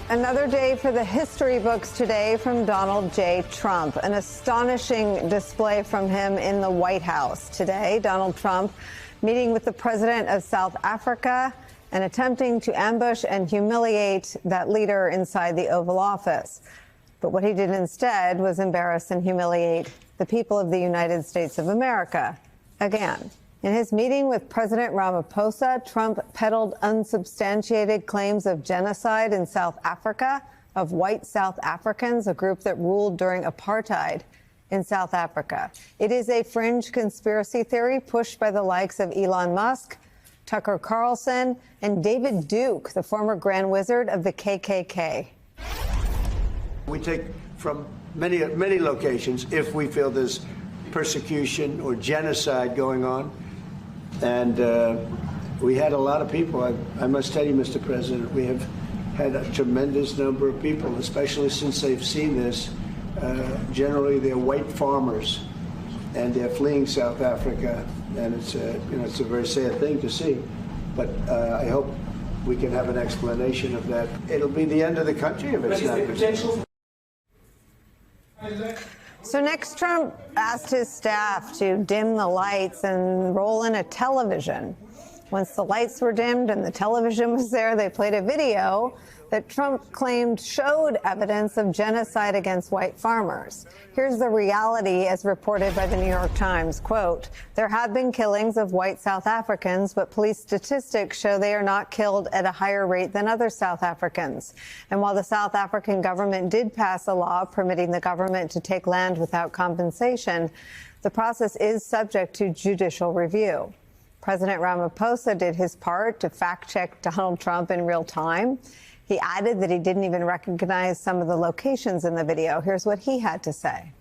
Another day for the history books today from Donald J. Trump. An astonishing display from him in the White House today. Donald Trump meeting with the president of South Africa and attempting to ambush and humiliate that leader inside the Oval Office. But what he did instead was embarrass and humiliate the people of the United States of America again. In his meeting with President Ramaphosa, Trump peddled unsubstantiated claims of genocide in South Africa of white South Africans, a group that ruled during apartheid in South Africa. It is a fringe conspiracy theory pushed by the likes of Elon Musk, Tucker Carlson, and David Duke, the former Grand Wizard of the KKK. We take from many locations if we feel there's persecution or genocide going on. And we had a lot of people. I must tell you, Mr. President, we have had a tremendous number of people, especially since they've seen this. Generally, they're white farmers, and they're fleeing South Africa. And it's a very sad thing to see. But I hope we can have an explanation of that. It'll be the end of the country if it's not. So next, Trump asked his staff to dim the lights and roll in a television. Once the lights were dimmed and the television was there, they played a video that Trump claimed showed evidence of genocide against white farmers. Here's the reality as reported by the New York Times. Quote, there have been killings of white South Africans, but police statistics show they are not killed at a higher rate than other South Africans. And while the South African government did pass a law permitting the government to take land without compensation, the process is subject to judicial review. President Ramaphosa did his part to fact-check Donald Trump in real time. He added that he didn't even recognize some of the locations in the video. Here's what he had to say.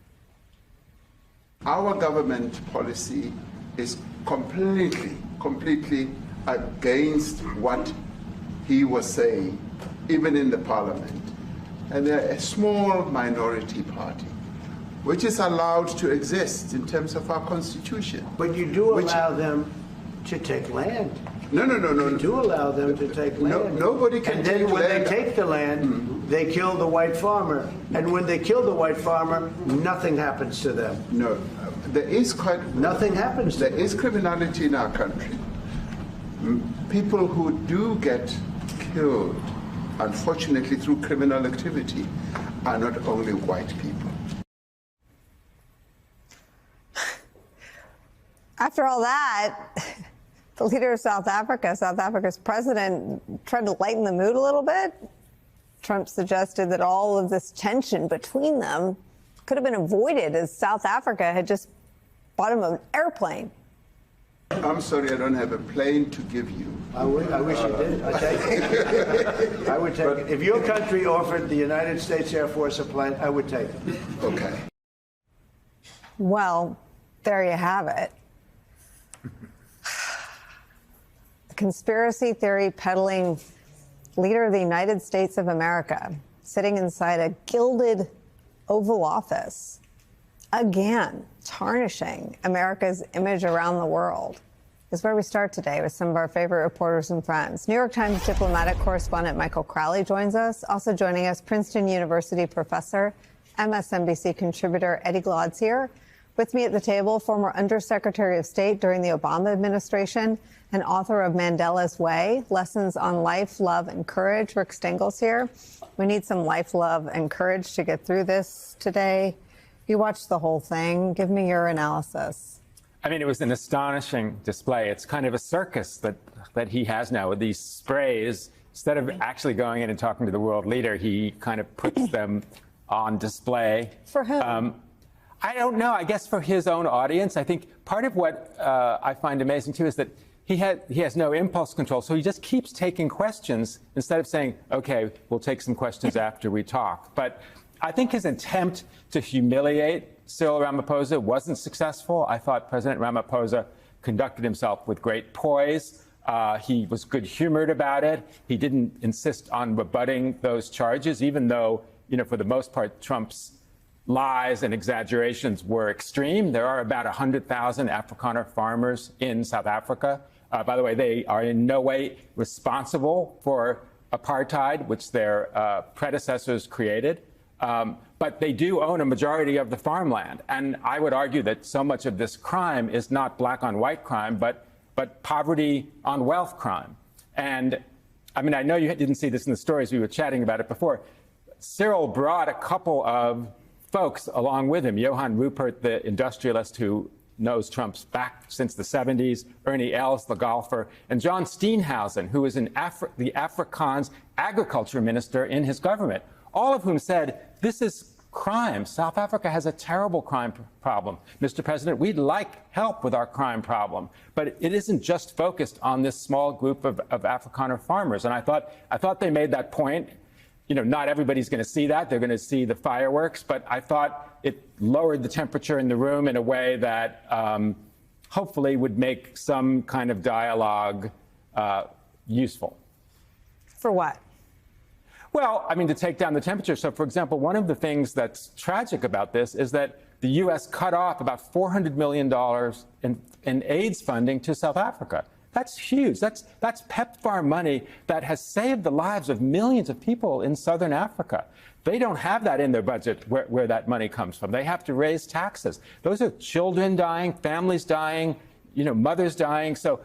Our government policy is completely against what he was saying, even in the parliament. And they're a small minority party, which is allowed to exist in terms of our constitution. But you do allow them to take land. No. You do allow them to take land. Nobody can take land. And then when they take the land, they kill the white farmer. And when they kill the white farmer, nothing happens to them. No, there is nothing happens. There is criminality in our country. People who do get killed, unfortunately, through criminal activity, are not only white people. After all that, the leader of South Africa's president, tried to lighten the mood a little bit. Trump suggested that all of this tension between them could have been avoided as South Africa had just bought him an airplane. I'm sorry, I don't have a plane to give you. I wish you did. I take it. I would take it. If your country offered the United States Air Force a plane, I would take it. Okay. Well, there you have it. Conspiracy theory peddling leader of the United States of America sitting inside a gilded Oval Office, again, tarnishing America's image around the world, is where we start today with some of our favorite reporters and friends. New York Times diplomatic correspondent Michael Crowley joins us. Also joining us, Princeton University professor, MSNBC contributor Eddie Glaude's here. With me at the table, former Undersecretary of State during the Obama administration and author of Mandela's Way, Lessons on Life, Love, and Courage. Rick Stengel's here. We need some life, love, and courage to get through this today. You watched the whole thing. Give me your analysis. I mean, it was an astonishing display. It's kind of a circus that he has now with these sprays. Instead of actually going in and talking to the world leader, he kind of puts them on display. For whom? I don't know. I guess for his own audience. I think part of what I find amazing, too, is that he has no impulse control. So he just keeps taking questions instead of saying, OK, we'll take some questions after we talk. But I think his attempt to humiliate Cyril Ramaphosa wasn't successful. I thought President Ramaphosa conducted himself with great poise. He was good-humored about it. He didn't insist on rebutting those charges, even though, for the most part, Trump's lies and exaggerations were extreme. There are about 100,000 Afrikaner farmers in South Africa. By the way, they are in no way responsible for apartheid, which their predecessors created. But they do own a majority of the farmland. And I would argue that so much of this crime is not black on white crime, but poverty on wealth crime. And I mean, I know you didn't see this in the stories. We were chatting about it before. Cyril brought a couple of folks along with him. Johann Rupert, the industrialist who knows Trump's back since the 70s, Ernie Els, the golfer, and John Steenhuisen, who is the Afrikaans agriculture minister in his government, all of whom said, this is crime. South Africa has a terrible crime problem. Mr. President, we'd like help with our crime problem, but it isn't just focused on this small group of Afrikaner farmers. And I thought they made that point. You know, not everybody's going to see that. They're going to see the fireworks, but I thought it lowered the temperature in the room in a way that hopefully would make some kind of dialogue useful. For what? Well, I mean, to take down the temperature. So, for example, one of the things that's tragic about this is that the U.S. cut off about $400 million in AIDS funding to South Africa. That's huge. That's PEPFAR money that has saved the lives of millions of people in southern Africa. They don't have that in their budget where that money comes from. They have to raise taxes. Those are children dying, families dying, you know, mothers dying. So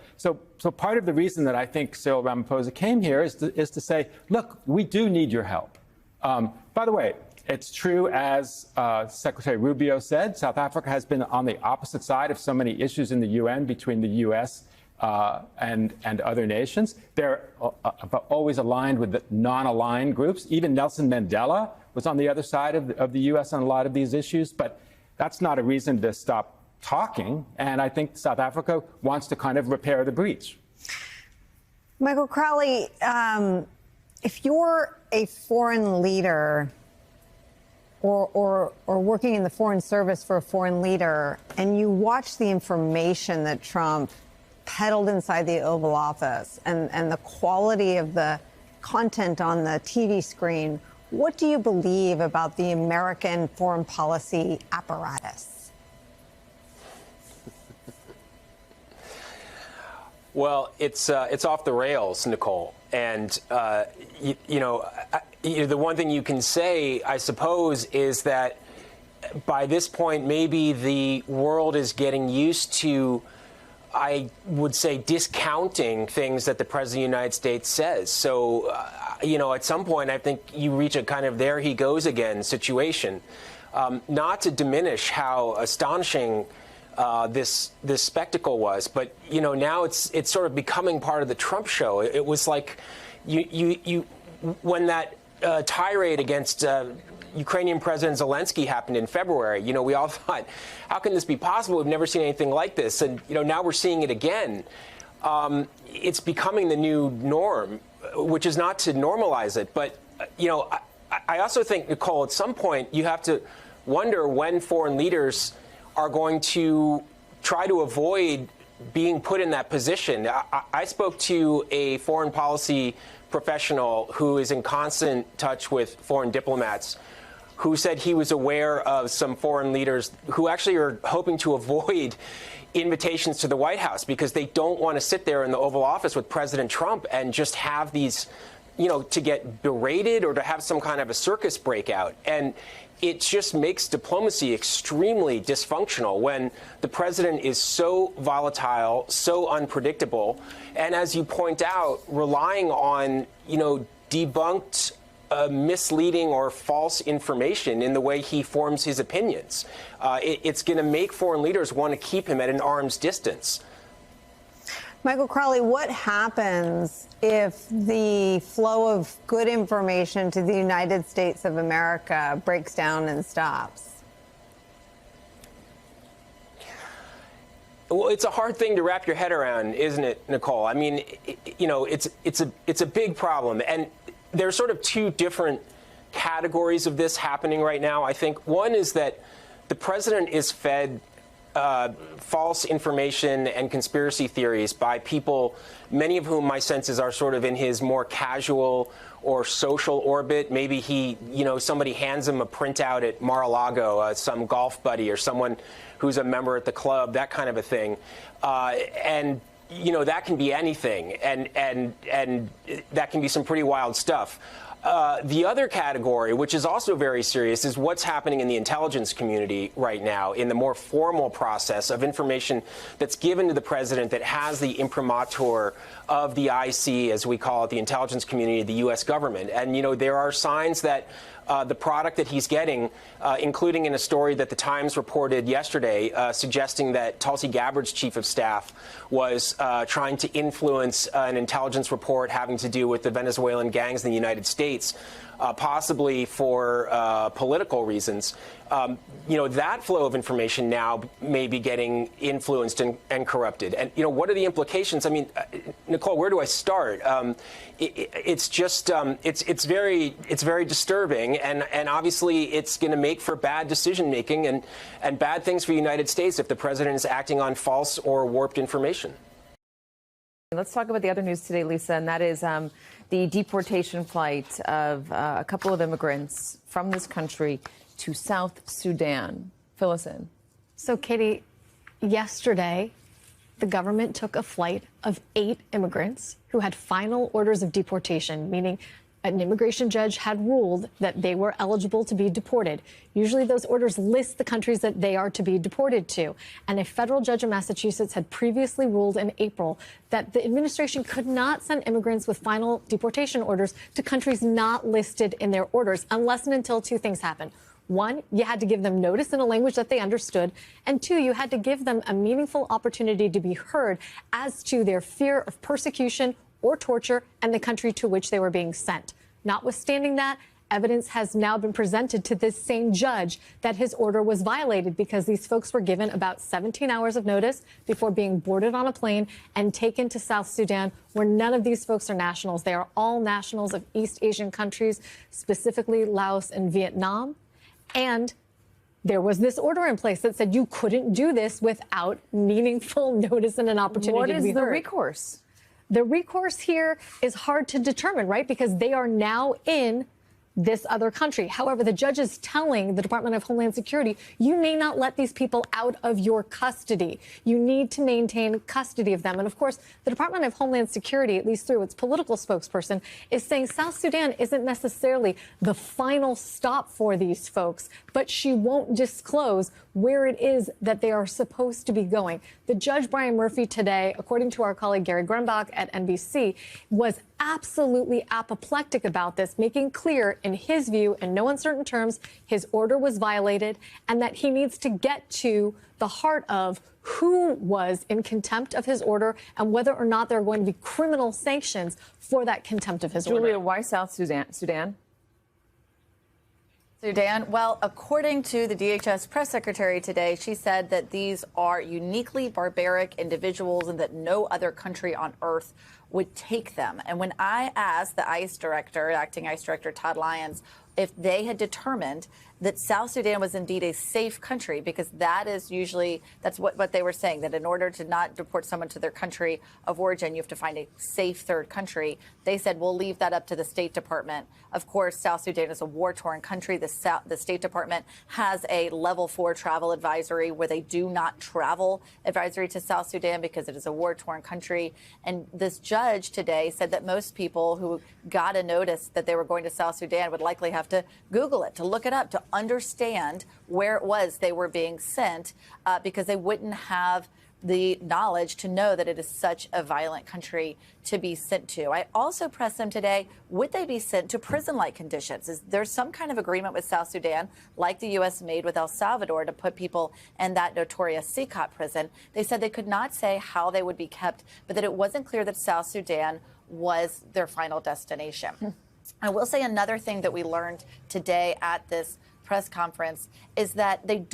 part of the reason that I think Cyril Ramaphosa came here is to say, look, we do need your help. By the way, it's true, as Secretary Rubio said, South Africa has been on the opposite side of so many issues in the UN between the U.S. And other nations. They're always aligned with the non-aligned groups. Even Nelson Mandela was on the other side of the U.S. on a lot of these issues. But that's not a reason to stop talking. And I think South Africa wants to kind of repair the breach. Michael Crowley, if you're a foreign leader or working in the foreign service for a foreign leader, and you watch the information that Trump peddled inside the Oval Office and the quality of the content on the TV screen, what do you believe about the American foreign policy apparatus? Well, it's off the rails, Nicole. And, the one thing you can say, I suppose, is that by this point, maybe the world is getting used to, I would say, discounting things that the President of the United States says. So, at some point, I think you reach a kind of there he goes again situation. Not to diminish how astonishing this spectacle was, but now it's sort of becoming part of the Trump show. It was like you when that tirade against Ukrainian President Zelensky happened in February. We all thought, how can this be possible? We've never seen anything like this, and now we're seeing it again. It's becoming the new norm, which is not to normalize it, but I also think, Nicole, at some point you have to wonder when foreign leaders are going to try to avoid being put in that position. I spoke to a foreign policy professional who is in constant touch with foreign diplomats, who said he was aware of some foreign leaders who actually are hoping to avoid invitations to the White House because they don't want to sit there in the Oval Office with President Trump and just have these, to get berated or to have some kind of a circus breakout. And it just makes diplomacy extremely dysfunctional when the president is so volatile, so unpredictable, and as you point out, relying on, debunked, misleading or false information in the way he forms his opinions. It's going to make foreign leaders want to keep him at an arm's distance. Michael Crowley, what happens if the flow of good information to the United States of America breaks down and stops? Well, it's a hard thing to wrap your head around, isn't it, Nicole? I mean, it's a big problem. And there's sort of two different categories of this happening right now. I think one is that the president is fed false information and conspiracy theories by people, many of whom my senses are sort of in his more casual or social orbit. Maybe somebody hands him a printout at Mar-a-Lago, some golf buddy or someone who's a member at the club, that kind of a thing. And that can be anything, and that can be some pretty wild stuff. The other category, which is also very serious, is what's happening in the intelligence community right now in the more formal process of information that's given to the president that has the imprimatur of the IC, as we call it, the intelligence community of the U.S. government. And, there are signs that the product that he's getting, including in a story that the Times reported yesterday, suggesting that Tulsi Gabbard's chief of staff was trying to influence an intelligence report having to do with the Venezuelan gangs in the United States, possibly for political reasons. That flow of information now may be getting influenced and corrupted. And, what are the implications? I mean, Nicole, where do I start? It's just it's very disturbing, and obviously it's going to make for bad decision making and bad things for the United States if the president is acting on false or warped information. Let's talk about the other news today, Lisa, and that is the deportation flight of a couple of immigrants from this country to South Sudan. Fill us in. So, Katie, yesterday, the government took a flight of 8 immigrants who had final orders of deportation, meaning an immigration judge had ruled that they were eligible to be deported. Usually those orders list the countries that they are to be deported to. And a federal judge in Massachusetts had previously ruled in April that the administration could not send immigrants with final deportation orders to countries not listed in their orders unless and until 2 things happen. 1, you had to give them notice in a language that they understood. And 2, you had to give them a meaningful opportunity to be heard as to their fear of persecution or torture and the country to which they were being sent. Notwithstanding that, evidence has now been presented to this same judge that his order was violated because these folks were given about 17 hours of notice before being boarded on a plane and taken to South Sudan, where none of these folks are nationals. They are all nationals of East Asian countries, specifically Laos and Vietnam. And there was this order in place that said you couldn't do this without meaningful notice and an opportunity to be heard. What is the recourse? The recourse here is hard to determine, right? Because they are now in this other country. However, the judge is telling the Department of Homeland Security, you may not let these people out of your custody. You need to maintain custody of them. And of course, the Department of Homeland Security, at least through its political spokesperson, is saying South Sudan isn't necessarily the final stop for these folks, but she won't disclose where it is that they are supposed to be going. The Judge Brian Murphy today, according to our colleague Gary Grumbach at NBC, was absolutely apoplectic about this, making clear, in his view, in no uncertain terms, his order was violated and that he needs to get to the heart of who was in contempt of his order and whether or not there are going to be criminal sanctions for that contempt of his order. Julia, why South Sudan? Sudan, well, according to the DHS press secretary today, she said that these are uniquely barbaric individuals and that no other country on earth would take them. And when I asked the ICE director, acting ICE director Todd Lyons, if they had determined that South Sudan was indeed a safe country, because that is usually, that's what they were saying, that in order to not deport someone to their country of origin, you have to find a safe third country. They said, we'll leave that up to the State Department. Of course, South Sudan is a war-torn country. The State Department has a level 4 travel advisory where they do not travel advisory to South Sudan because it is a war-torn country. And this judge today said that most people who got a notice that they were going to South Sudan would likely have to Google it, to look it up, to understand where it was they were being sent, because they wouldn't have the knowledge to know that it is such a violent country to be sent to. I also pressed them today, would they be sent to prison-like conditions? Is there some kind of agreement with South Sudan, like the U.S. made with El Salvador, to put people in that notorious CCOT prison? They said they could not say how they would be kept, but that it wasn't clear that South Sudan was their final destination. I will say another thing that we learned today at this press conference is that they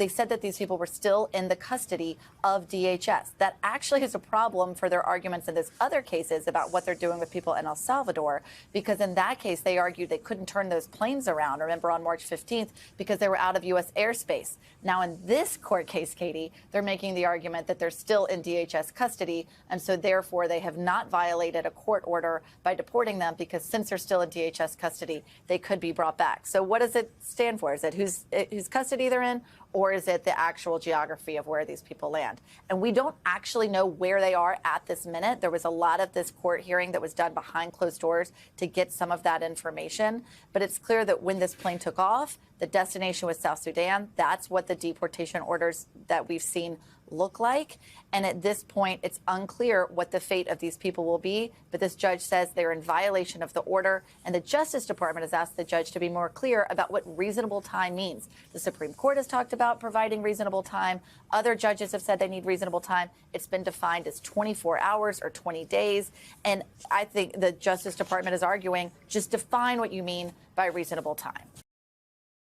said that these people were still in the custody of DHS. That actually is a problem for their arguments in these other cases about what they're doing with people in El Salvador, because in that case, they argued they couldn't turn those planes around, remember, on March 15th, because they were out of U.S. airspace. Now, in this court case, Katie, they're making the argument that they're still in DHS custody, and so therefore they have not violated a court order by deporting them, because since they're still in DHS custody, they could be brought back. So what does it stand for? Is it whose custody they're in, or is it the actual geography of where these people land? And we don't actually know where they are at this minute. There was a lot of this court hearing that was done behind closed doors to get some of that information. But it's clear that when this plane took off, the destination was South Sudan. That's what the deportation orders that we've seen look like. And at this point, it's unclear what the fate of these people will be. But this judge says they're in violation of the order. And the Justice Department has asked the judge to be more clear about what reasonable time means. The Supreme Court has talked about providing reasonable time. Other judges have said they need reasonable time. It's been defined as 24 hours or 20 days. And I think the Justice Department is arguing just define what you mean by reasonable time.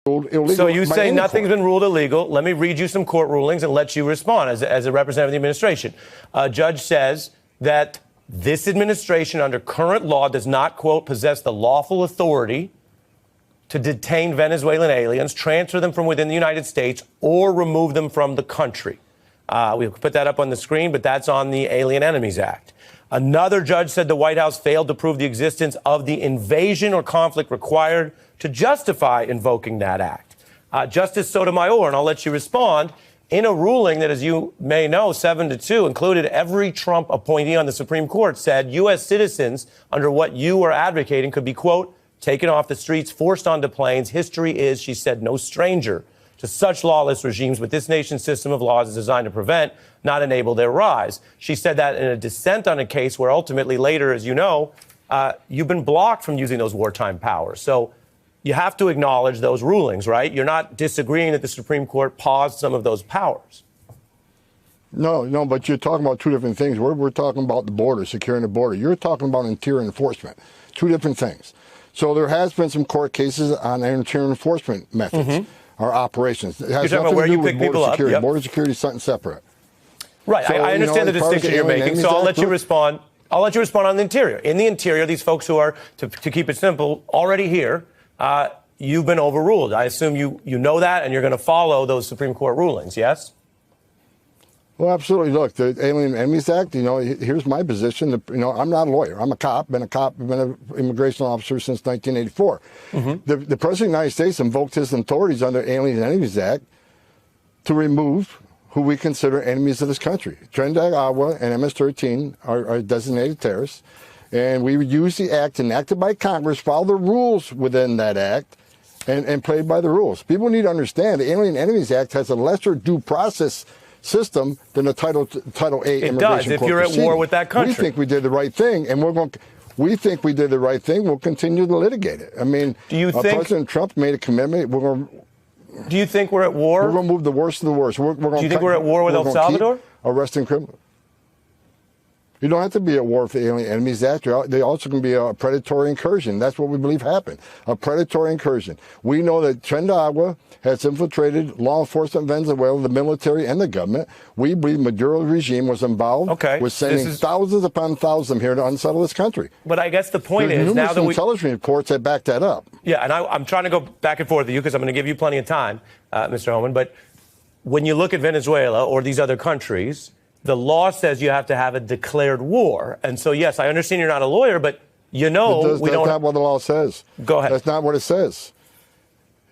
So you say nothing's been ruled illegal. Let me read you some court rulings and let you respond as a representative of the administration. A judge says that this administration under current law does not, quote, possess the lawful authority to detain Venezuelan aliens, transfer them from within the United States, or remove them from the country. We'll put that up on the screen, but that's on the Alien Enemies Act. Another judge said the White House failed to prove the existence of the invasion or conflict required to justify invoking that act. Justice Sotomayor, and I'll let you respond, in a ruling that, as you may know, 7-2, included every Trump appointee on the Supreme Court, said U.S. citizens under what you are advocating could be, quote, taken off the streets, forced onto planes. History is, she said, no stranger to such lawless regimes, but this nation's system of laws is designed to prevent, not enable their rise. She said that in a dissent on a case where ultimately later, as you know, you've been blocked from using those wartime powers. So you have to acknowledge those rulings, right? You're not disagreeing that the Supreme Court paused some of those powers. No, but you're talking about two different things. We're talking about the border, securing the border. You're talking about interior enforcement. Two different things. So there has been some court cases on interior enforcement methods or operations. It has You're talking about where you pick people up. Yep. Border security is something separate. Right. So, I understand the distinction you're making, so I'll let you respond. I'll let you respond on the interior. In the interior, these folks who are, to keep it simple, already here, you've been overruled. I assume you know that, and you're going to follow those Supreme Court rulings, yes? Well, absolutely. Look, the Alien Enemies Act, here's my position. I'm not a lawyer. I'm a cop, been an immigration officer since 1984. The President of the United States invoked his authorities under Alien Enemies Act to remove who we consider enemies of this country. Trinidad, Agua, and MS-13 are designated terrorists. And we would use the act enacted by Congress, follow the rules within that act, and play by the rules. People need to understand the Alien Enemies Act has a lesser due process system than the Title A immigration court. It does, if you're at war with that country. We think we did the right thing, and we think we did the right thing. We'll continue to litigate it. I mean, President Trump made a commitment. Do you think we're at war? We're going to move the worst of the worst. Do you think we're at war with El Salvador? Arresting criminals. You don't have to be at war with the Alien Enemies Act. They also can be a predatory incursion. That's what we believe happened, a predatory incursion. We know that Trinidad Agua has infiltrated law enforcement in Venezuela, the military, and the government. We believe Maduro's regime was involved with sending thousands upon thousands here to unsettle this country. But I guess the point There's is, now that intelligence reports that back that up. Yeah, and I'm trying to go back and forth with you because I'm going to give you plenty of time, Mr. Homan. But when you look at Venezuela or these other countries, the law says you have to have a declared war. And so, yes, I understand you're not a lawyer, but we don't. That's not what the law says. Go ahead. That's not what it says.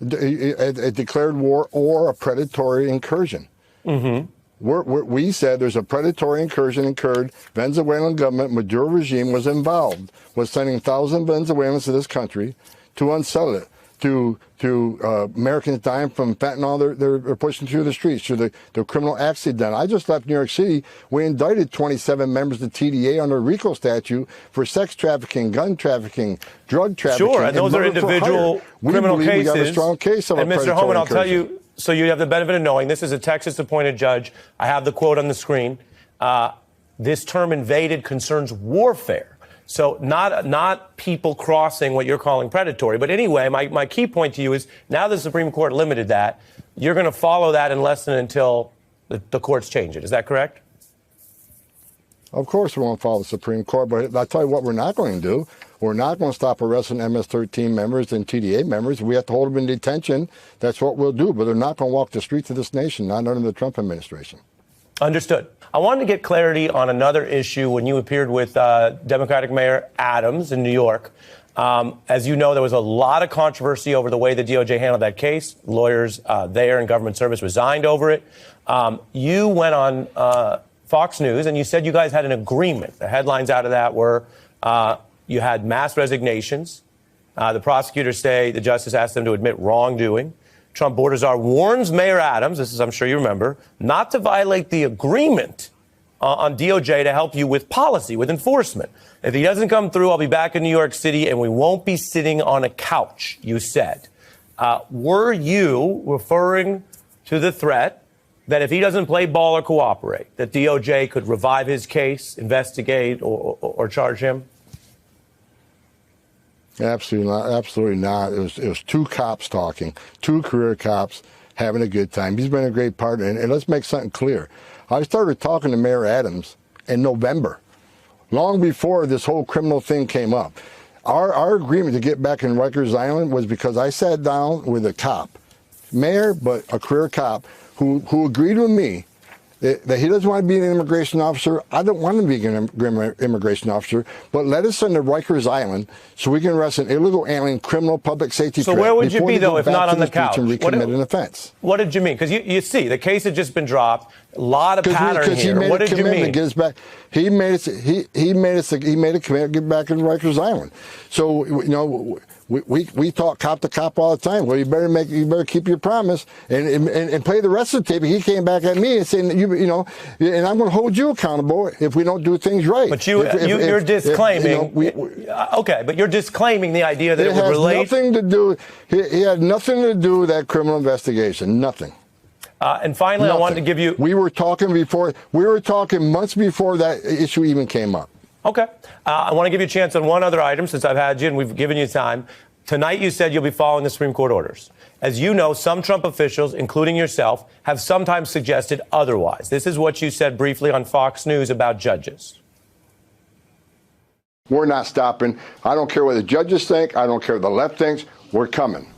A declared war or a predatory incursion. We said there's a predatory incursion occurred. Venezuelan government, Maduro regime was involved, was sending thousands of Venezuelans to this country to unsettle it. To Americans dying from fentanyl, they're pushing through the streets, through the criminal acts they've done. I just left New York City. We indicted 27 members of the TDA under a RICO statute for sex trafficking, gun trafficking, drug trafficking. Sure, and those are individual criminal cases. We got a strong case of and Mr. Homan, I'll tell you, so you have the benefit of knowing this is a Texas-appointed judge. I have the quote on the screen. This term invaded concerns warfare. So not people crossing what you're calling predatory. But anyway, my key point to you is now the Supreme Court limited that. You're going to follow that unless and until the courts change it. Is that correct? Of course we won't follow the Supreme Court. But I'll tell you what we're not going to do. We're not going to stop arresting MS-13 members and TDA members. We have to hold them in detention. That's what we'll do. But they're not going to walk the streets of this nation, not under the Trump administration. Understood. I wanted to get clarity on another issue when you appeared with Democratic Mayor Adams in New York. As you know, there was a lot of controversy over the way the DOJ handled that case. Lawyers there in government service resigned over it. You went on Fox News and you said you guys had an agreement. The headlines out of that were you had mass resignations. The prosecutors say the justice asked them to admit wrongdoing. Trump border czar warns Mayor Adams, this is, I'm sure you remember, not to violate the agreement on DOJ to help you with policy, with enforcement. If he doesn't come through, I'll be back in New York City and we won't be sitting on a couch, you said. Were you referring to the threat that if he doesn't play ball or cooperate, that DOJ could revive his case, investigate, or charge him? Absolutely not. Absolutely not. It was two cops talking, two career cops having a good time. He's been a great partner. And let's make something clear. I started talking to Mayor Adams in November, long before this whole criminal thing came up. Our agreement to get back in Rikers Island was because I sat down with a cop, mayor, but a career cop, who agreed with me that he doesn't want to be an immigration officer. I don't want to be an immigration officer, but let us send to Rikers Island so we can arrest an illegal alien criminal public safety threat. So where would you be, though, if not on the couch? And recommit an offense. What did you mean? Because you see, the case had just been dropped. A lot of pattern here. What did you mean? Get us back. He made a commitment to get back in Rikers Island. So, you know, we talk cop to cop all the time. Well, you better keep your promise and play the rest of the tape. He came back at me and saying, you know, and I'm going to hold you accountable if we don't do things right. But you're disclaiming. Okay, but you're disclaiming the idea that it would relate. Nothing to do. He had nothing to do with that criminal investigation. Nothing. And finally, Nothing. I wanted to give you. We were talking months before that issue even came up. Okay. I want to give you a chance on one other item since I've had you and we've given you time. Tonight, you said you'll be following the Supreme Court orders. As you know, some Trump officials, including yourself, have sometimes suggested otherwise. This is what you said briefly on Fox News about judges. We're not stopping. I don't care what the judges think. I don't care what the left thinks. We're coming.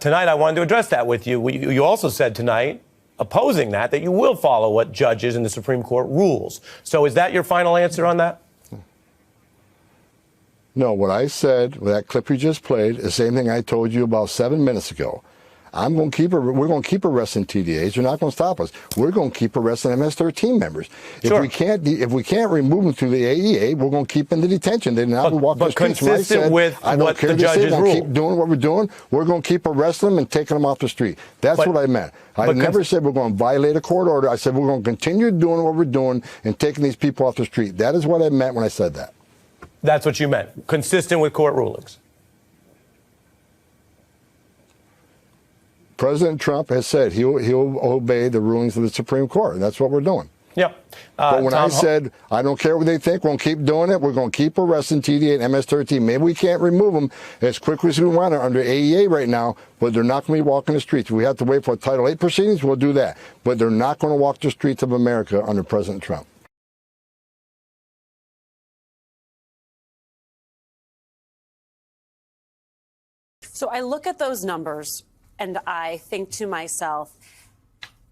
Tonight, I wanted to address that with you. You also said tonight, opposing that you will follow what judges in the Supreme Court rules. So is that your final answer on that? No, what I said, that clip you just played, is the same thing I told you about 7 minutes ago. We're going to keep arresting TDAs. They're not going to stop us. We're going to keep arresting MS-13 members. Sure. If we can't remove them through the AEA, we're going to keep them in detention. They're not going to walk the streets. Consistent with what the judges rule. Keep doing what we're doing. We're going to keep arresting them and taking them off the street. That's what I meant. I never said we're going to violate a court order. I said we're going to continue doing what we're doing and taking these people off the street. That is what I meant when I said that. That's what you meant. Consistent with court rulings. President Trump has said he'll obey the rulings of the Supreme Court, and that's what we're doing. Yeah. But when I said, I don't care what they think, we're going to keep doing it, we're going to keep arresting TDA and MS-13. Maybe we can't remove them as quickly as we want to under AEA right now, but they're not going to be walking the streets. If we have to wait for Title VIII proceedings, we'll do that. But they're not going to walk the streets of America under President Trump. So I look at those numbers and I think to myself,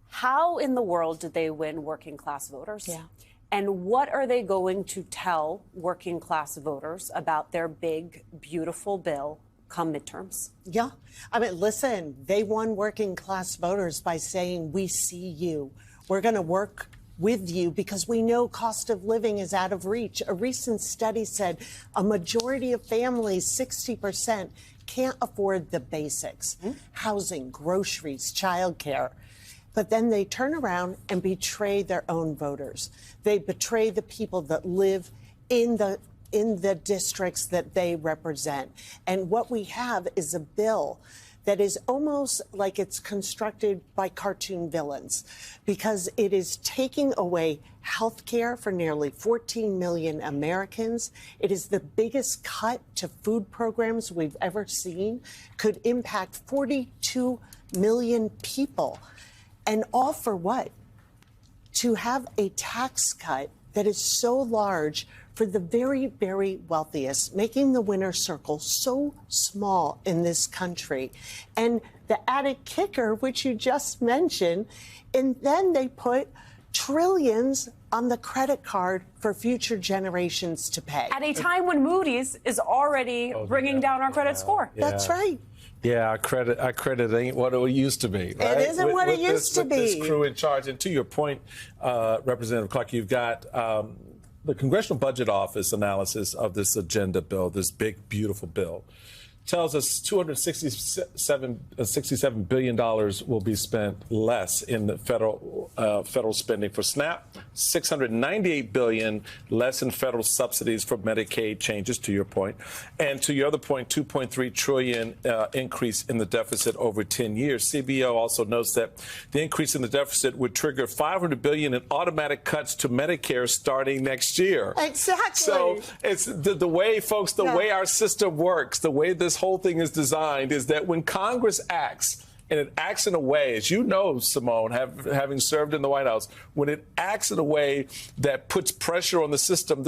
how in the world did they win working class voters? Yeah. And what are they going to tell working class voters about their big, beautiful bill come midterms? Yeah. I mean, listen, they won working class voters by saying, we see you. We're going to work with you because we know cost of living is out of reach. A recent study said a majority of families, 60%, can't afford the basics, housing, groceries, childcare. But then they turn around and betray their own voters. They betray the people that live in the districts that they represent. And what we have is a bill that is almost like it's constructed by cartoon villains, because it is taking away health care for nearly 14 million Americans. It is the biggest cut to food programs we've ever seen, could impact 42 million people. And all for what? To have a tax cut that is so large for the very, very wealthiest, making the winner's circle so small in this country. And the added kicker, which you just mentioned, and then they put trillions on the credit card for future generations to pay. At a time when Moody's is already bringing down our credit score. That's right. Yeah, our credit ain't what it used to be. Right? It isn't what it used to be. This crew in charge. And to your point, Representative Clark, you've got the Congressional Budget Office analysis of this agenda bill, this big, beautiful bill, tells us $267 billion will be spent less in the federal spending for SNAP, $698 billion less in federal subsidies for Medicaid changes, to your point, and to your other point, $2.3 trillion increase in the deficit over 10 years. CBO also notes that the increase in the deficit would trigger $500 billion in automatic cuts to Medicare starting next year. Exactly. So it's the way, folks, the way our system works, the way this whole thing is designed is that when Congress acts, and it acts in a way, as you know, Simone, having served in the White House, when it acts in a way that puts pressure on the system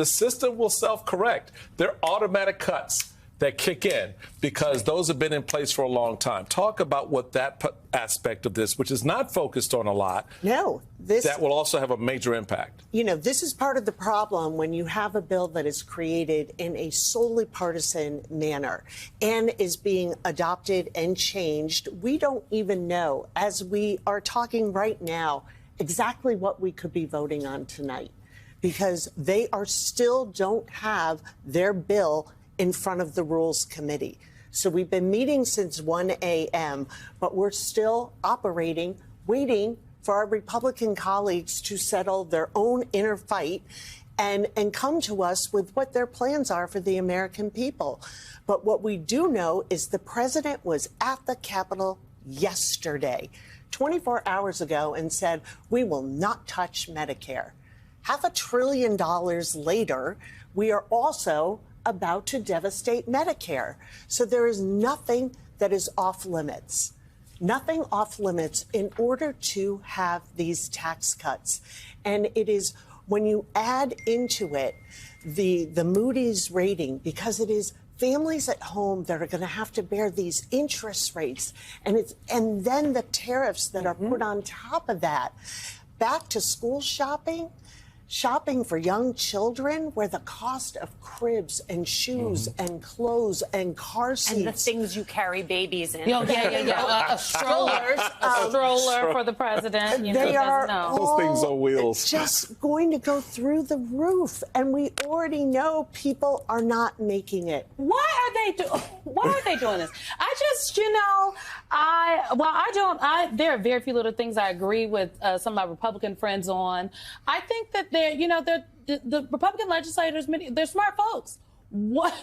will self-correct. There are automatic cuts that kick in because those have been in place for a long time. Talk about what that aspect of this, which is not focused on a lot, that will also have a major impact. You know, this is part of the problem when you have a bill that is created in a solely partisan manner and is being adopted and changed. We don't even know, as we are talking right now, exactly what we could be voting on tonight because they still don't have their bill in front of the Rules Committee. So we've been meeting since 1 a.m., but we're still operating, waiting for our Republican colleagues to settle their own inner fight and come to us with what their plans are for the American people. But what we do know is the president was at the Capitol yesterday, 24 hours ago, and said, we will not touch Medicare. $500 billion later, we are also about to devastate Medicare. So there is nothing that is off limits. Nothing off limits in order to have these tax cuts. And it is when you add into it the Moody's rating, because it is families at home that are going to have to bear these interest rates, and then the tariffs that are put on top of that. Back to school shopping for young children, where the cost of cribs and shoes and clothes and car seats. And the things you carry babies in. A stroller for the president. They are those things on wheels. Just going to go through the roof, and we already know people are not making it. Why are they doing this? There are very few little things I agree with some of my Republican friends on. I think that the Republican legislators, they're smart folks.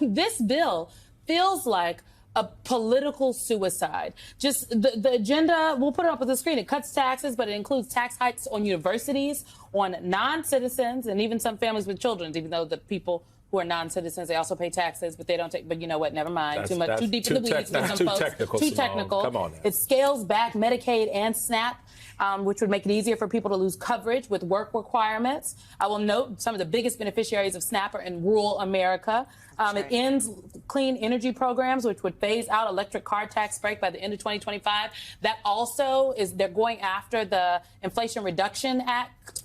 This bill feels like a political suicide. Just the agenda, we'll put it up on the screen. It cuts taxes, but it includes tax hikes on universities, on non-citizens, and even some families with children, even though the people who are non-citizens, they also pay taxes, but they don't take, but you know what, never mind. Too deep in the weeds for some folks. Too technical. Come on now. It scales back Medicaid and SNAP, which would make it easier for people to lose coverage with work requirements. I will note some of the biggest beneficiaries of SNAP are in rural America. It ends clean energy programs, which would phase out electric car tax break by the end of 2025. That also they're going after the Inflation Reduction Act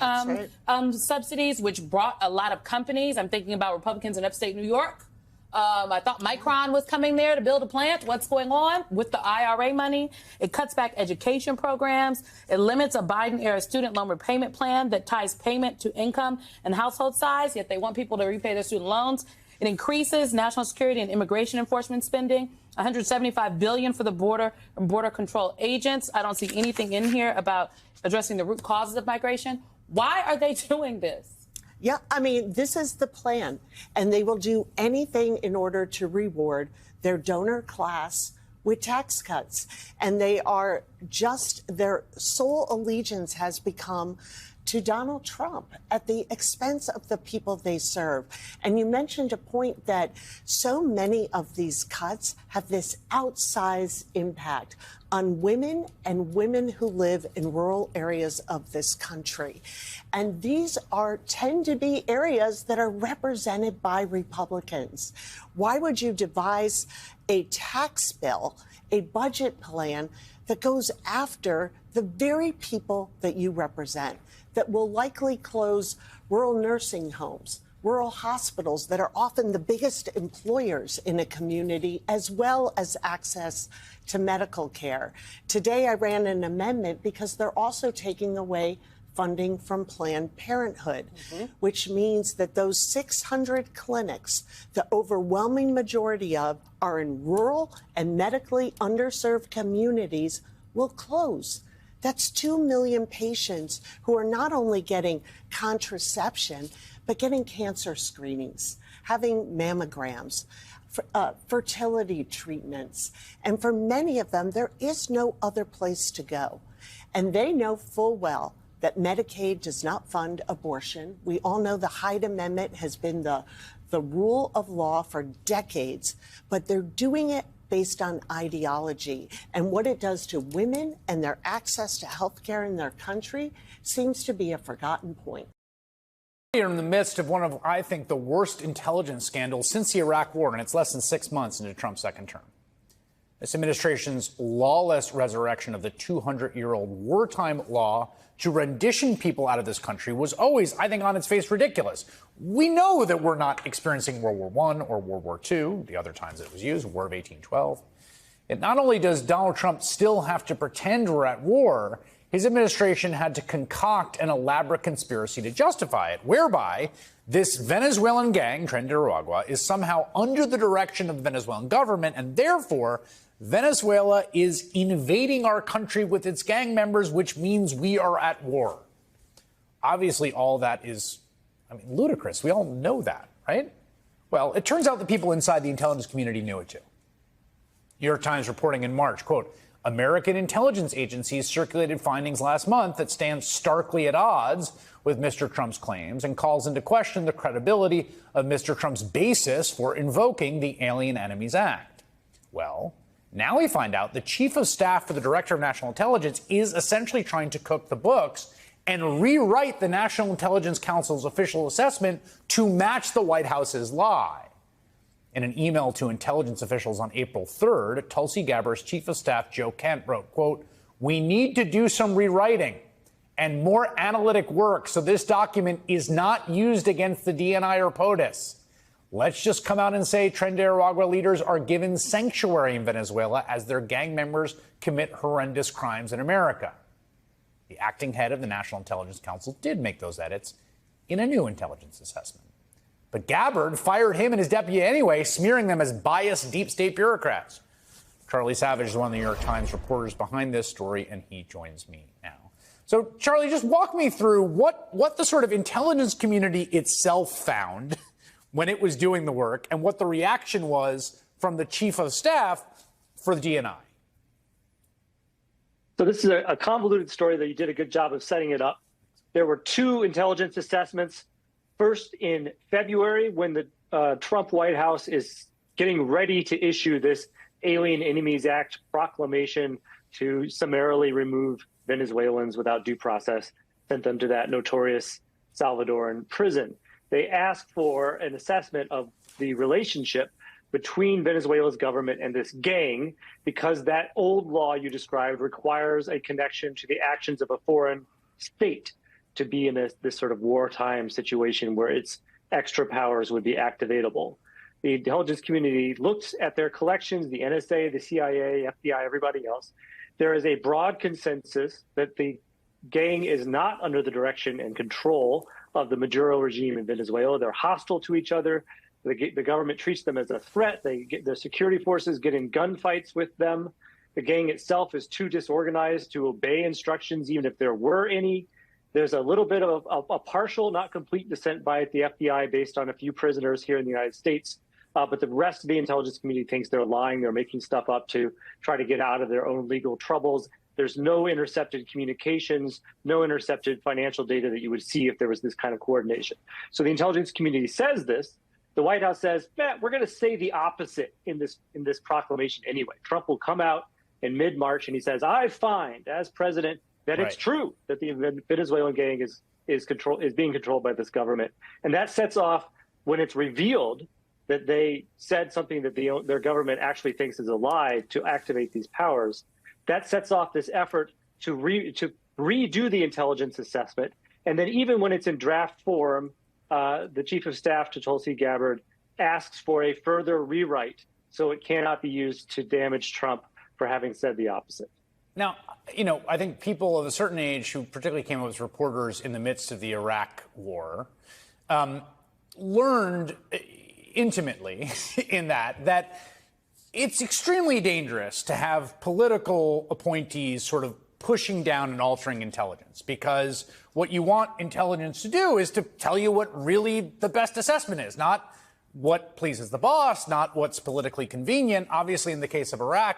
subsidies, which brought a lot of companies. I'm thinking about Republicans in upstate New York. I thought Micron was coming there to build a plant. What's going on with the IRA money? It cuts back education programs. It limits a Biden-era student loan repayment plan that ties payment to income and household size, yet they want people to repay their student loans. It increases national security and immigration enforcement spending, $175 billion for the border and border control agents. I don't see anything in here about addressing the root causes of migration. Why are they doing this? Yeah, I mean, this is the plan, and they will do anything in order to reward their donor class with tax cuts. And their sole allegiance has become to Donald Trump at the expense of the people they serve. And you mentioned a point that so many of these cuts have this outsized impact on women and women who live in rural areas of this country. And these tend to be areas that are represented by Republicans. Why would you devise a tax bill, a budget plan that goes after the very people that you represent, that will likely close rural nursing homes, rural hospitals that are often the biggest employers in a community, as well as access to medical care. Today, I ran an amendment because they're also taking away funding from Planned Parenthood, which means that those 600 clinics, the overwhelming majority of, are in rural and medically underserved communities, will close. That's 2 million patients who are not only getting contraception, but getting cancer screenings, having mammograms, fertility treatments. And for many of them, there is no other place to go. And they know full well that Medicaid does not fund abortion. We all know the Hyde Amendment has been the rule of law for decades, but they're doing it based on ideology. And what it does to women and their access to health care in their country seems to be a forgotten point. We are in the midst of one of, I think, the worst intelligence scandals since the Iraq War, and it's less than 6 months into Trump's second term. This administration's lawless resurrection of the 200-year-old wartime law to rendition people out of this country was always, I think, on its face ridiculous. We know that we're not experiencing World War I or World War II, the other times it was used, War of 1812. And not only does Donald Trump still have to pretend we're at war, his administration had to concoct an elaborate conspiracy to justify it, whereby this Venezuelan gang, Tren de Aragua, is somehow under the direction of the Venezuelan government, and therefore Venezuela is invading our country with its gang members, which means we are at war. Obviously, all that is, ludicrous. We all know that, right? Well, it turns out the people inside the intelligence community knew it too. New York Times reporting in March, quote, American intelligence agencies circulated findings last month that stand starkly at odds with Mr. Trump's claims and calls into question the credibility of Mr. Trump's basis for invoking the Alien Enemies Act. Well, now we find out the chief of staff for the director of national intelligence is essentially trying to cook the books and rewrite the National Intelligence Council's official assessment to match the White House's lie. In an email to intelligence officials on April 3rd, Tulsi Gabbard's chief of staff, Joe Kent, wrote, quote, we need to do some rewriting and more analytic work so this document is not used against the DNI or POTUS. Let's just come out and say Tren de Aragua leaders are given sanctuary in Venezuela as their gang members commit horrendous crimes in America. The acting head of the National Intelligence Council did make those edits in a new intelligence assessment. But Gabbard fired him and his deputy anyway, smearing them as biased deep state bureaucrats. Charlie Savage is one of the New York Times reporters behind this story, and he joins me now. So, Charlie, just walk me through what the sort of intelligence community itself found when it was doing the work and what the reaction was from the chief of staff for the DNI. So this is a convoluted story that you did a good job of setting it up. There were two intelligence assessments. First, in February, when the Trump White House is getting ready to issue this Alien Enemies Act proclamation to summarily remove Venezuelans without due process, sent them to that notorious Salvadoran prison. They asked for an assessment of the relationship between Venezuela's government and this gang, because that old law you described requires a connection to the actions of a foreign state to be in this sort of wartime situation where its extra powers would be activatable. The intelligence community looked at their collections, the NSA, the CIA, FBI, everybody else. There is a broad consensus that the gang is not under the direction and control of the Maduro regime in Venezuela. They're hostile to each other. The government treats them as a threat. Their security forces get in gunfights with them. The gang itself is too disorganized to obey instructions, even if there were any. There's a little bit of a partial, not complete dissent by the FBI based on a few prisoners here in the United States. But the rest of the intelligence community thinks they're lying. They're making stuff up to try to get out of their own legal troubles. There's no intercepted communications, no intercepted financial data that you would see if there was this kind of coordination. So the intelligence community says this. The White House says, we're going to say the opposite in this proclamation anyway. Trump will come out in mid-March and he says, I find as president that it's true that the Venezuelan gang is being controlled by this government. And that sets off, when it's revealed, that they said something that their government actually thinks is a lie to activate these powers. That sets off this effort to redo the intelligence assessment. And then even when it's in draft form, the chief of staff to Tulsi Gabbard asks for a further rewrite so it cannot be used to damage Trump for having said the opposite. Now, I think people of a certain age who particularly came up as reporters in the midst of the Iraq war learned intimately in that it's extremely dangerous to have political appointees sort of pushing down and altering intelligence, because what you want intelligence to do is to tell you what really the best assessment is, not what pleases the boss, not what's politically convenient. Obviously, in the case of Iraq,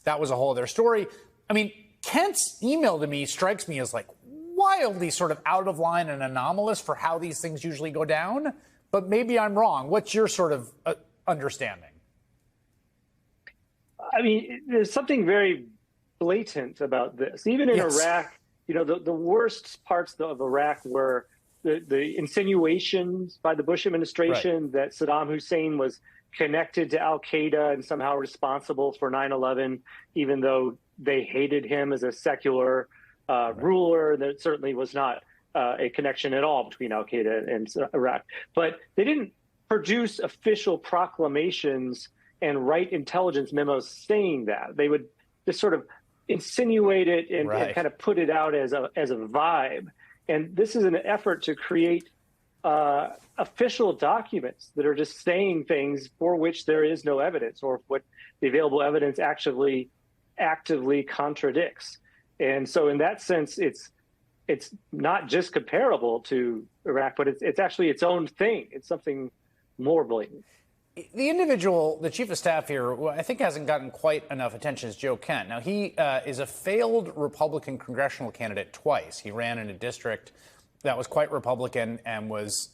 that was a whole other story. I mean, Kent's email to me strikes me as like wildly sort of out of line and anomalous for how these things usually go down. But maybe I'm wrong. What's your sort of understanding? I mean, there's something very blatant about this. Even in Iraq, the worst parts of Iraq were the insinuations by the Bush administration that Saddam Hussein was connected to al-Qaeda and somehow responsible for 9/11, even though they hated him as a secular ruler. There certainly was not a connection at all between al-Qaeda and Iraq. But they didn't produce official proclamations and write intelligence memos saying that. They would just sort of insinuate it and kind of put it out as a vibe. And this is an effort to create official documents that are just saying things for which there is no evidence, or what the available evidence actually actively contradicts. And so in that sense, it's not just comparable to Iraq, but it's actually its own thing. It's something more blatant. The individual, the chief of staff here, I think hasn't gotten quite enough attention is Joe Kent. Now, he is a failed Republican congressional candidate twice. He ran in a district that was quite Republican and was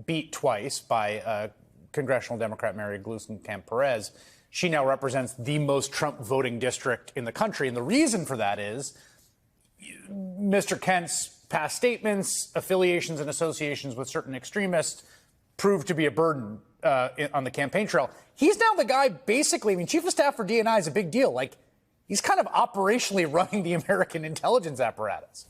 beat twice by congressional Democrat Mary Gluesenkamp-Perez. She now represents the most Trump voting district in the country. And the reason for that is Mr. Kent's past statements, affiliations and associations with certain extremists proved to be a burden on the campaign trail. He's now the guy, basically, I mean, chief of staff for DNI is a big deal. Like, he's kind of operationally running the American intelligence apparatus.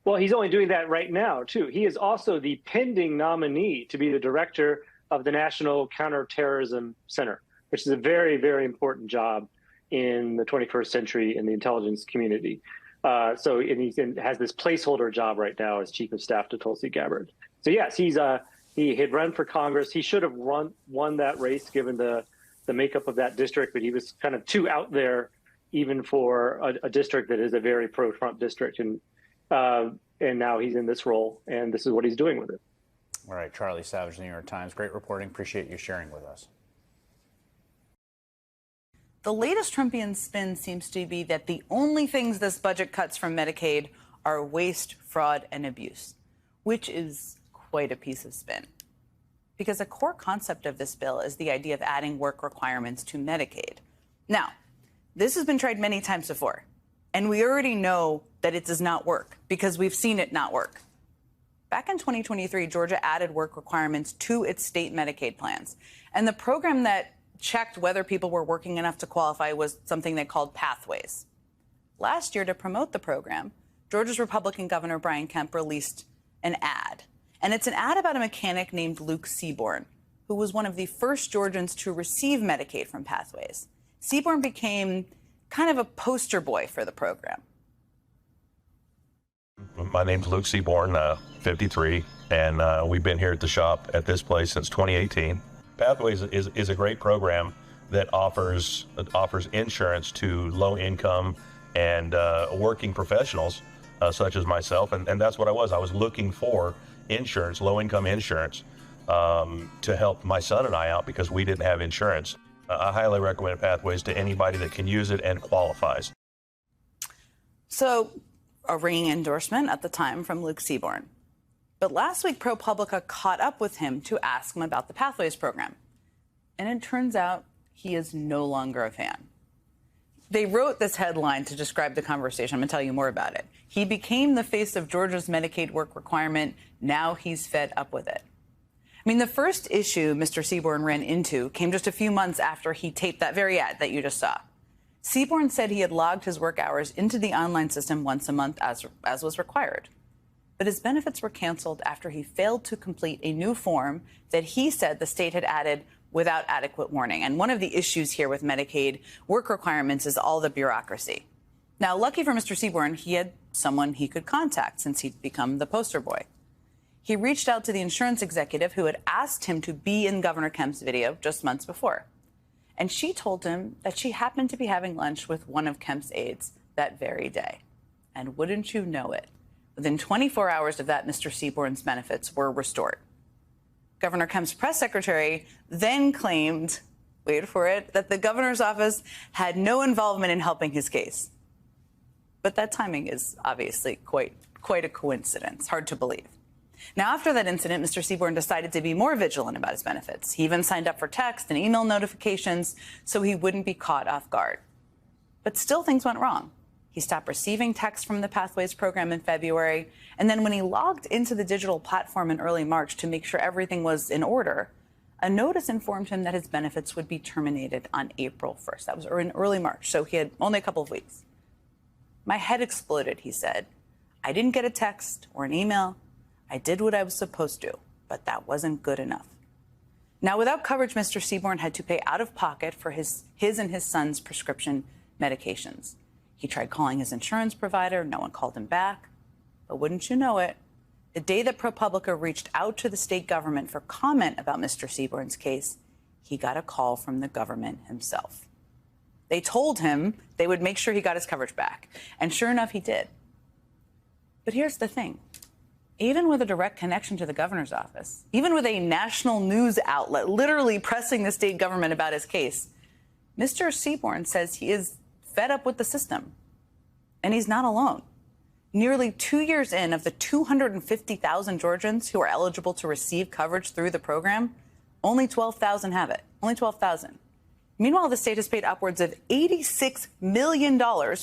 Well, he's only doing that right now, too. He is also the pending nominee to be the director of the National Counterterrorism Center, which is a very, very important job in the 21st century in the intelligence community. So he has this placeholder job right now as chief of staff to Tulsi Gabbard. So, yes, he had run for Congress. He should have won that race given the makeup of that district, but he was kind of too out there even for a district that is a very pro-Trump district. And now he's in this role, and this is what he's doing with it. All right, Charlie Savage, New York Times. Great reporting. Appreciate you sharing with us. The latest Trumpian spin seems to be that the only things this budget cuts from Medicaid are waste, fraud, and abuse, which is quite a piece of spin. Because a core concept of this bill is the idea of adding work requirements to Medicaid. Now, this has been tried many times before, and we already know that it does not work because we've seen it not work. Back in 2023, Georgia added work requirements to its state Medicaid plans, and the program that checked whether people were working enough to qualify was something they called Pathways. Last year, to promote the program, Georgia's Republican Governor Brian Kemp released an ad. And it's an ad about a mechanic named Luke Seaborn, who was one of the first Georgians to receive Medicaid from Pathways. Seaborn became kind of a poster boy for the program. My name's Luke Seaborn, 53, and we've been here at the shop at this place since 2018. Pathways is a great program that offers insurance to low-income and working professionals such as myself, and that's what I was. I was looking for insurance, low-income insurance, to help my son and I out because we didn't have insurance. I highly recommend Pathways to anybody that can use it and qualifies. So, a ringing endorsement at the time from Luke Seaborn. But last week, ProPublica caught up with him to ask him about the Pathways program. And it turns out he is no longer a fan. They wrote this headline to describe the conversation. I'm going to tell you more about it. He became the face of Georgia's Medicaid work requirement. Now he's fed up with it. I mean, the first issue Mr. Seaborn ran into came just a few months after he taped that very ad that you just saw. Seaborn said he had logged his work hours into the online system once a month as was required. But his benefits were canceled after he failed to complete a new form that he said the state had added without adequate warning. And one of the issues here with Medicaid work requirements is all the bureaucracy. Now, lucky for Mr. Seaborn, he had someone he could contact since he'd become the poster boy. He reached out to the insurance executive who had asked him to be in Governor Kemp's video just months before. And she told him that she happened to be having lunch with one of Kemp's aides that very day. And wouldn't you know it, within 24 hours of that, Mr. Seaborn's benefits were restored. Governor Kemp's press secretary then claimed, wait for it, that the governor's office had no involvement in helping his case. But that timing is obviously quite a coincidence, hard to believe. Now, after that incident, Mr. Seaborn decided to be more vigilant about his benefits. He even signed up for text and email notifications so he wouldn't be caught off guard. But still, things went wrong. He stopped receiving texts from the Pathways program in February, and then when he logged into the digital platform in early March to make sure everything was in order, a notice informed him that his benefits would be terminated on April 1st. That was in early March, so he had only a couple of weeks. My head exploded, he said. I didn't get a text or an email. I did what I was supposed to, but that wasn't good enough. Now, without coverage, Mr. Seaborn had to pay out of pocket for his and his son's prescription medications. He tried calling his insurance provider. No one called him back. But wouldn't you know it, the day that ProPublica reached out to the state government for comment about Mr. Seaborn's case, he got a call from the government himself. They told him they would make sure he got his coverage back. And sure enough, he did. But here's the thing. Even with a direct connection to the governor's office, even with a national news outlet literally pressing the state government about his case, Mr. Seaborn says he is fed up with the system. And he's not alone. Nearly 2 years in, of the 250,000 Georgians who are eligible to receive coverage through the program, only 12,000 have it. Only 12,000. Meanwhile, the state has paid upwards of $86 million,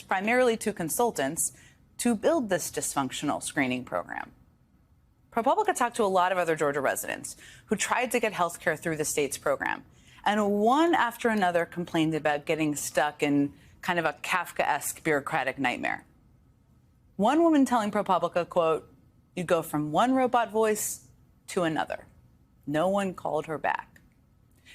primarily to consultants, to build this dysfunctional screening program. ProPublica talked to a lot of other Georgia residents who tried to get health care through the state's program. And one after another complained about getting stuck in kind of a Kafkaesque bureaucratic nightmare. One woman telling ProPublica, quote, "You go from one robot voice to another. No one called her back."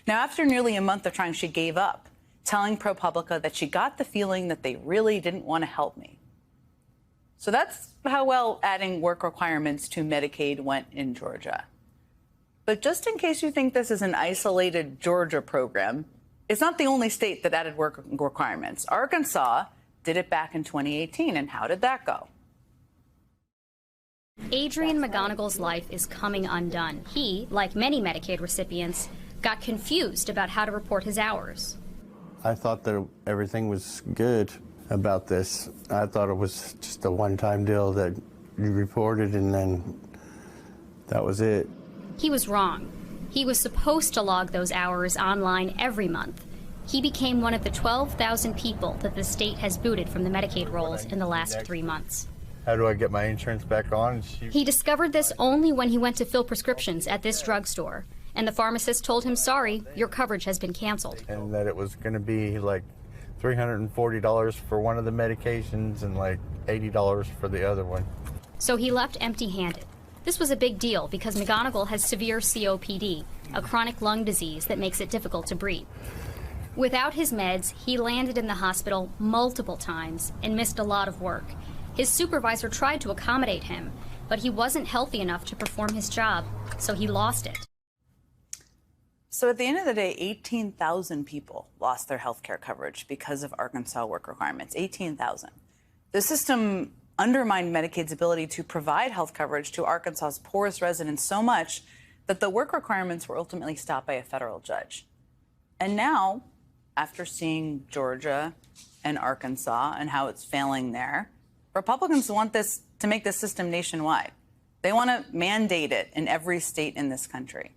Now, after nearly a month of trying, she gave up, telling ProPublica that she got the feeling that they really didn't want to help me. So that's how well adding work requirements to Medicaid went in Georgia. But just in case you think this is an isolated Georgia program, it's not the only state that added work requirements. Arkansas did it back in 2018, and how did that go? Adrian McGonigal's life is coming undone. He, like many Medicaid recipients, got confused about how to report his hours. I thought that everything was good about this. I thought it was just a one-time deal that you reported and then that was it. He was wrong. He was supposed to log those hours online every month. He became one of the 12,000 people that the state has booted from the Medicaid rolls in the last 3 months. How do I get my insurance back on? He discovered this only when he went to fill prescriptions at this drugstore, and the pharmacist told him, sorry, your coverage has been canceled. And that it was going to be like $340 for one of the medications and like $80 for the other one. So he left empty-handed. This was a big deal because McGonigal has severe COPD, a chronic lung disease that makes it difficult to breathe. Without his meds, he landed in the hospital multiple times and missed a lot of work. His supervisor tried to accommodate him, but he wasn't healthy enough to perform his job, so he lost it. So at the end of the day, 18,000 people lost their health care coverage because of Arkansas work requirements. 18,000. The system undermined Medicaid's ability to provide health coverage to Arkansas's poorest residents so much that the work requirements were ultimately stopped by a federal judge. And now, after seeing Georgia and Arkansas and how it's failing there, Republicans want this to make this system nationwide. They want to mandate it in every state in this country.